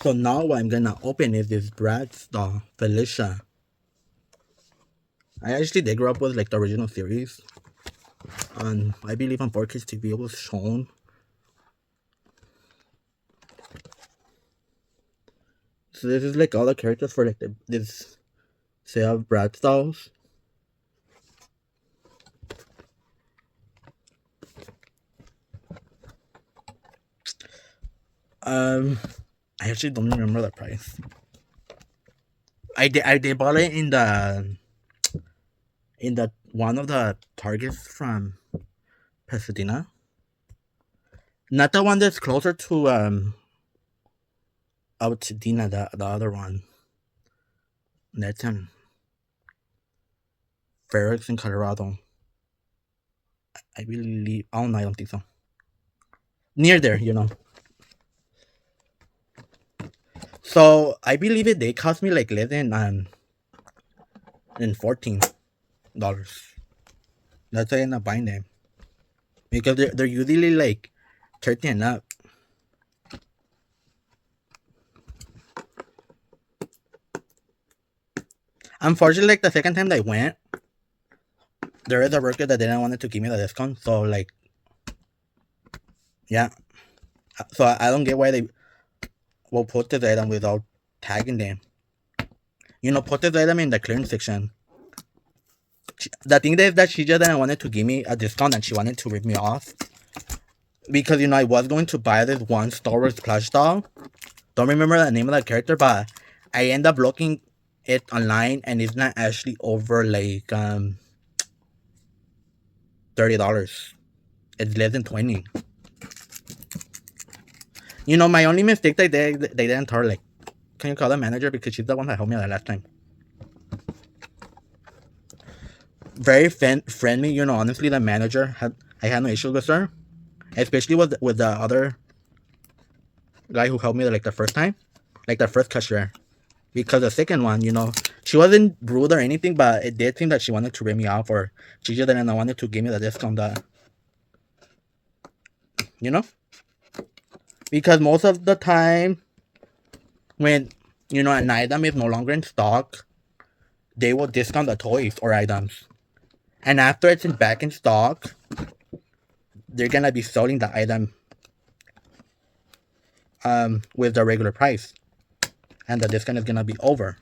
So now what I'm gonna open is this Bratz doll, Felicia. I actually did grow up with like the original series. And I believe on 4Kids TV it was shown. So this is like all the characters for like this set of Bratz dolls. I actually don't remember the price. I did bought it in the one of the Targets from Pasadena. Not the one that's closer to Altadena, the other one. That's in Fairix in Colorado. I believe. Oh no, I don't think so. Near there, you know. So I believe it. They cost me like less than $14. That's why I end up buying them because they're usually like 30 and up. Unfortunately, like the second time that I went, there is a worker that didn't want to give me the discount. So like, yeah. So I don't get why they will put this item without tagging them. You know, put this item in the clearance section. The thing is that she just didn't want to give me a discount and she wanted to rip me off. Because, you know, I was going to buy this one Star Wars plush doll. Don't remember the name of the character, but I end up looking it online and it's not actually over like $30. It's less than 20. You know, my only mistake that they didn't tell her, like, can you call the manager because she's the one that helped me the last time. Very friendly, you know. Honestly, the manager I had no issues with her, especially with the other guy who helped me like the first time, like the first cashier. Because the second one, you know, she wasn't rude or anything, but it did seem that she wanted to rip me off, or she just didn't wanted to give me the discount that, you know. Because most of the time, when you know an item is no longer in stock, they will discount the toys or items, and after it's back in stock, they're gonna be selling the item with the regular price, and the discount is gonna be over.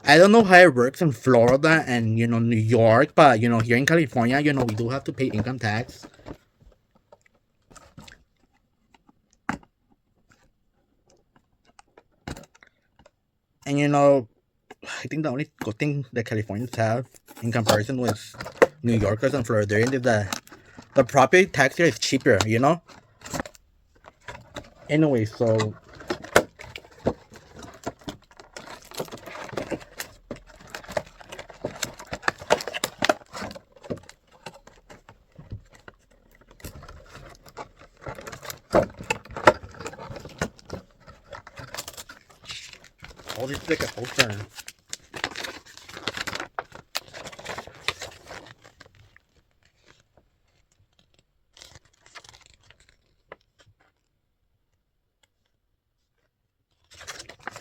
I don't know how it works in Florida and you know New York, but you know here in California, you know we do have to pay income tax. And you know, I think the only good thing that Californians have in comparison with New Yorkers and Floridians is that the property tax here is cheaper, you know? Anyway, so all this is like a poster.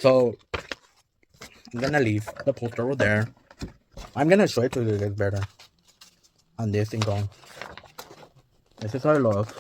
So I'm gonna leave the poster over there. I'm gonna show it to you guys better on this thing going. This is how it looks.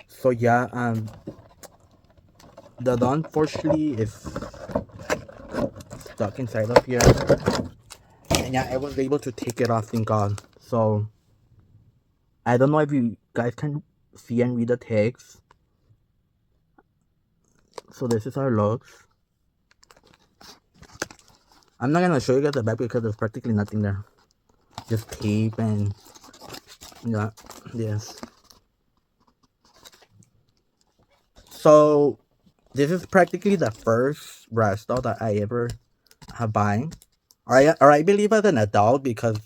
So yeah, the doll unfortunately is stuck inside of here. And yeah, I was able to take it off, thank God. So I don't know if you guys can see and read the text. So this is how it looks. I'm not gonna show you guys the back because there's practically nothing there. Just tape and yeah. Yes. So this is practically the first brush doll that I ever have buying. Or I believe as an adult because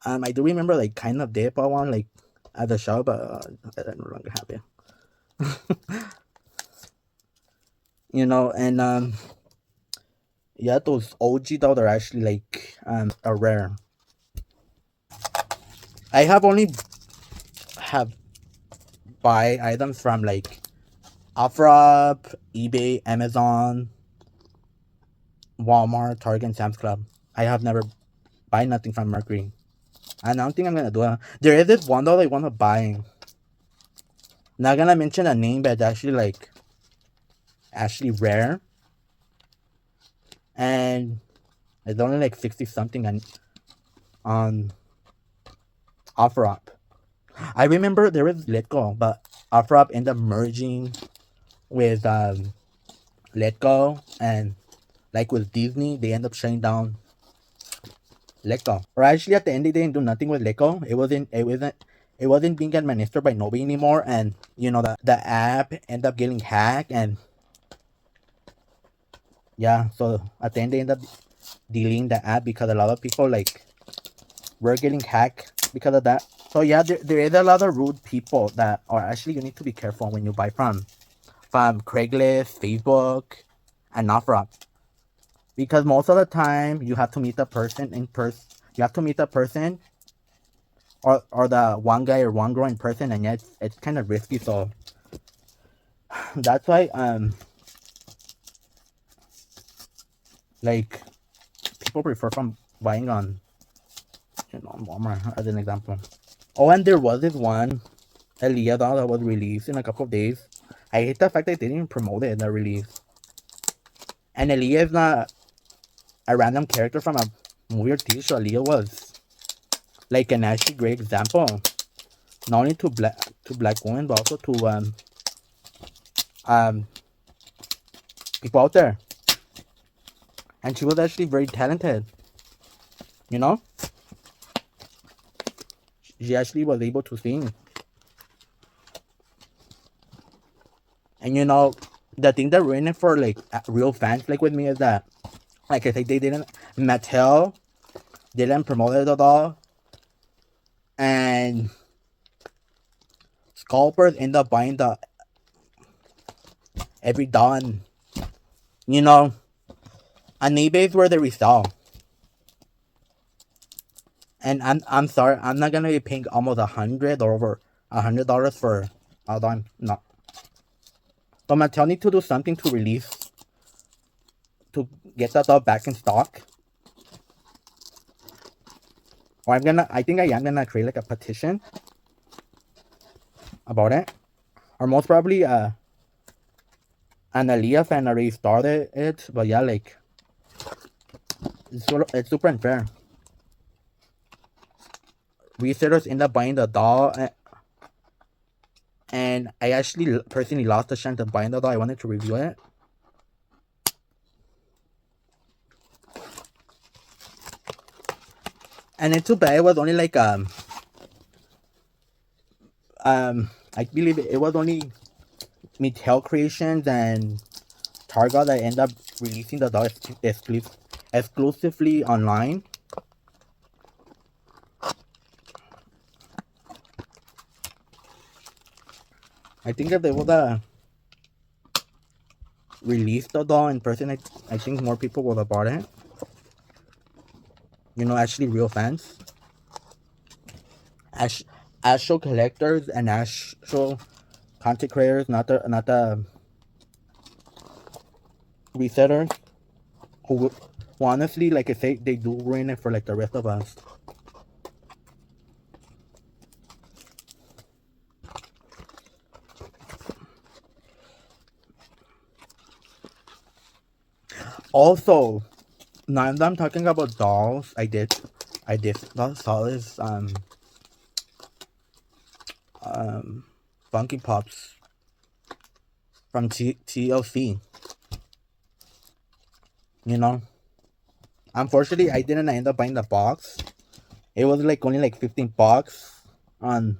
I do remember like kind of did bought one like at the shop, but I no longer have it. And yeah, those OG dolls are actually like are rare. I have only have buy items from like OfferUp, eBay, Amazon, Walmart, Target, and Sam's Club. I have never buy nothing from Mercury. And I don't think I'm gonna do it. There is this one though I wanna buy. Not gonna mention a name, but it's actually rare. And it's only like 60 something on OfferUp. I remember there was Letgo, but OfferUp ended up merging with Letgo, and like with Disney, they end up shutting down Letgo. Or actually, at the end, they didn't do nothing with Letgo. It wasn't being administered by nobody anymore, and the app ended up getting hacked, and yeah, so at the end they ended up deleting the app because a lot of people like were getting hacked because of that. So yeah, there is a lot of rude people that are actually, you need to be careful when you buy from Craigslist, Facebook, and OfferUp, because most of the time you have to meet the person in person. You have to meet the person or the one guy or one girl in person, and yeah, it's kind of risky. So that's why like people prefer from buying on on Walmart as an example. Oh, and there was this one Aaliyah doll that was released in a couple of days. I hate the fact that they didn't promote it in the release. And Aaliyah is not a random character from a movie or TV show. Aaliyah was like an actually great example, not only to black women, but also to um people out there. And she was actually very talented. You know, she actually was able to sing. And the thing that ruined it for like real fans like with me is that, like I said, Mattel didn't promote it at all, and scalpers end up buying the every doll, and you know on eBay is where they resell. And I'm sorry, I'm not gonna be paying almost $100 or over $100 for a doll. No, but Mattel need to do something to release to get that doll back in stock. Or I think I am gonna create like a petition about it. Or most probably an Aaliyah fan already started it, but yeah, like it's super unfair. Resellers end up buying the doll, and I actually personally lost the chance of buying the doll. I wanted to review it. And it's too bad it was only like I believe it was only Mattel Creations and Target that end up releasing the doll exclusively online. I think if they would release the doll in person, I think more people would have bought it. Actually real fans. Actual collectors and actual content creators, not the resellers who honestly, like I say, they do ruin it for like the rest of us. Also, now that I'm talking about dolls, I did saw this Funky Pops from TLC. Unfortunately, I didn't end up buying the box. It was like only like 15 bucks on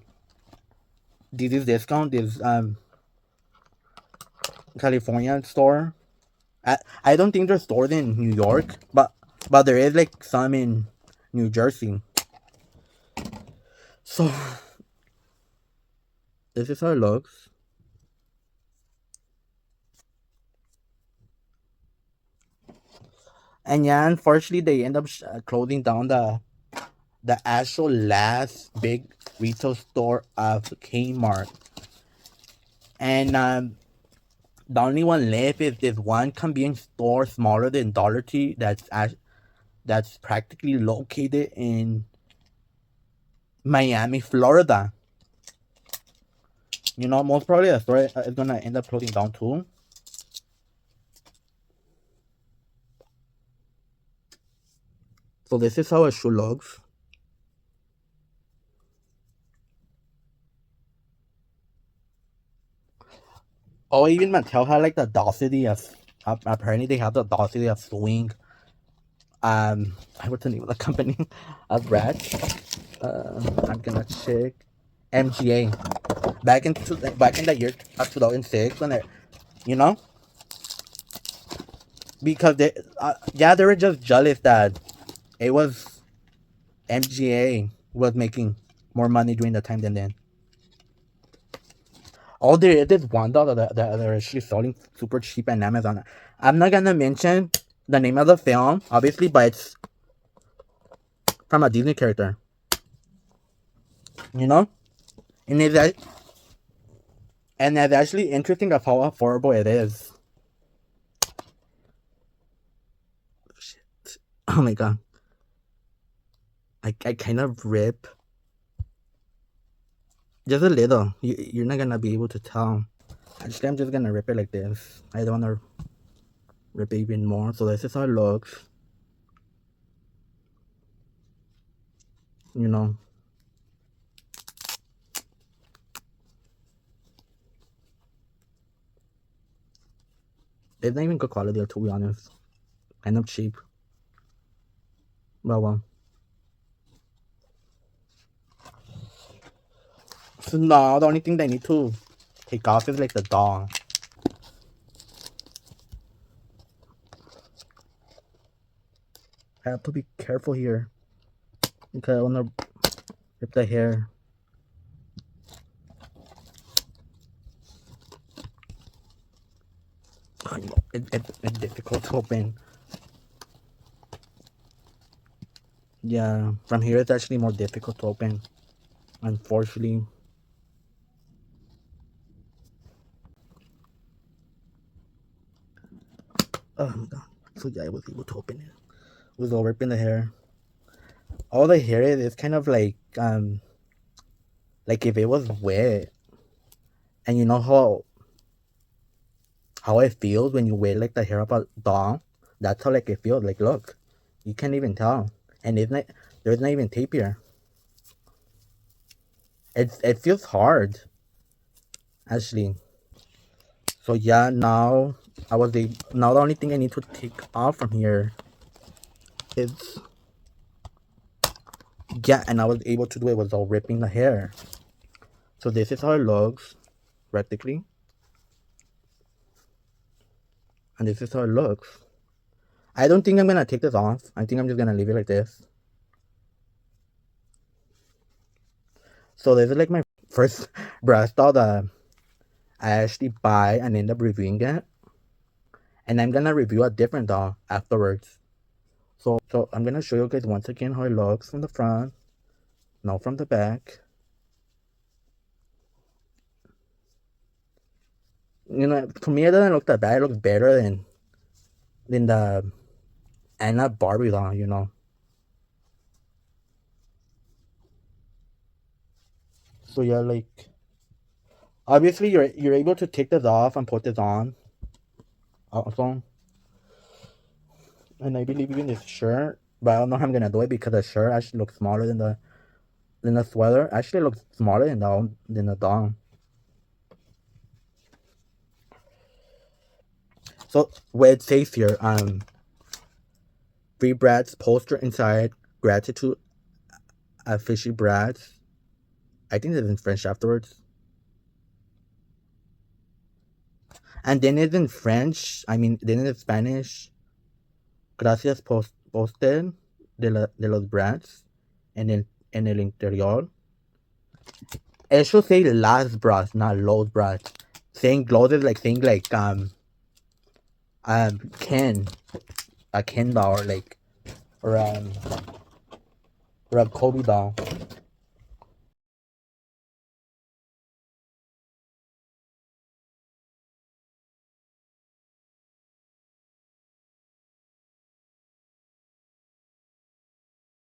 this discount, this California store. I don't think there's stores in New York, but there is like some in New Jersey. So this is how it looks. And yeah, unfortunately, they end up closing down the actual last big retail store of Kmart. And the only one left is this one convenience store smaller than Dollar Tree that's practically located in Miami, Florida. You know, most probably the store is gonna end up closing down too. So this is how a shoe looks. Oh, even Mattel had like the audacity of apparently they have the audacity of suing what's the name of the company of rats? I'm gonna check. MGA. Back in the year of 2006 when they, you know, because they were just jealous that it was MGA was making more money during the time than then. Oh, there is one dollar that they're actually selling super cheap on Amazon. I'm not gonna mention the name of the film, obviously, but it's from a Disney character. You know, and it's actually interesting of how affordable it is. Shit. Oh my god. I kind of rip just a little. You're not gonna be able to tell. Actually, I'm just gonna rip it like this. I don't wanna rip it even more. So this is how it looks. You know. It's not even good quality, to be honest. Kind of cheap. Well. So now the only thing they need to take off is like the dog. I have to be careful here because I wanna rip the hair. I know it's difficult to open. Yeah, from here it's actually more difficult to open. Unfortunately. Oh my god. So yeah, I was able to open it. It was all ripping the hair. All the hair is kind of like if it was wet. And you know how it feels when you wet like the hair of a dog? That's how like it feels. Like look. You can't even tell. And there's not even tape here. It feels hard. Actually. So yeah, now now the only thing I need to take off from here is yeah, and I was able to do it without ripping the hair. So this is how it looks practically. And this is how it looks. I don't think I'm gonna take this off. I think I'm just gonna leave it like this. So this is like my first brush doll that I actually buy and end up reviewing it. And I'm gonna review a different doll afterwards. So I'm gonna show you guys once again how it looks from the front, now from the back. You know, to me it doesn't look that bad. It looks better than the Anna Barbie doll, you know. So yeah, like obviously you're able to take this off and put this on also. And I believe even this shirt, but I don't know how I'm gonna do it because the shirt actually looks smaller than the sweater. Actually looks smaller than the doll. So what it says here, Free Bratz poster inside, gratitude, fishy Bratz. I think it's in French afterwards. And then it's in French. I mean, then it's Spanish. Gracias por usted de los brats en el interior. It should say las brats, not los brats. Saying los is like saying like Ken, a Ken doll or a Kobe doll.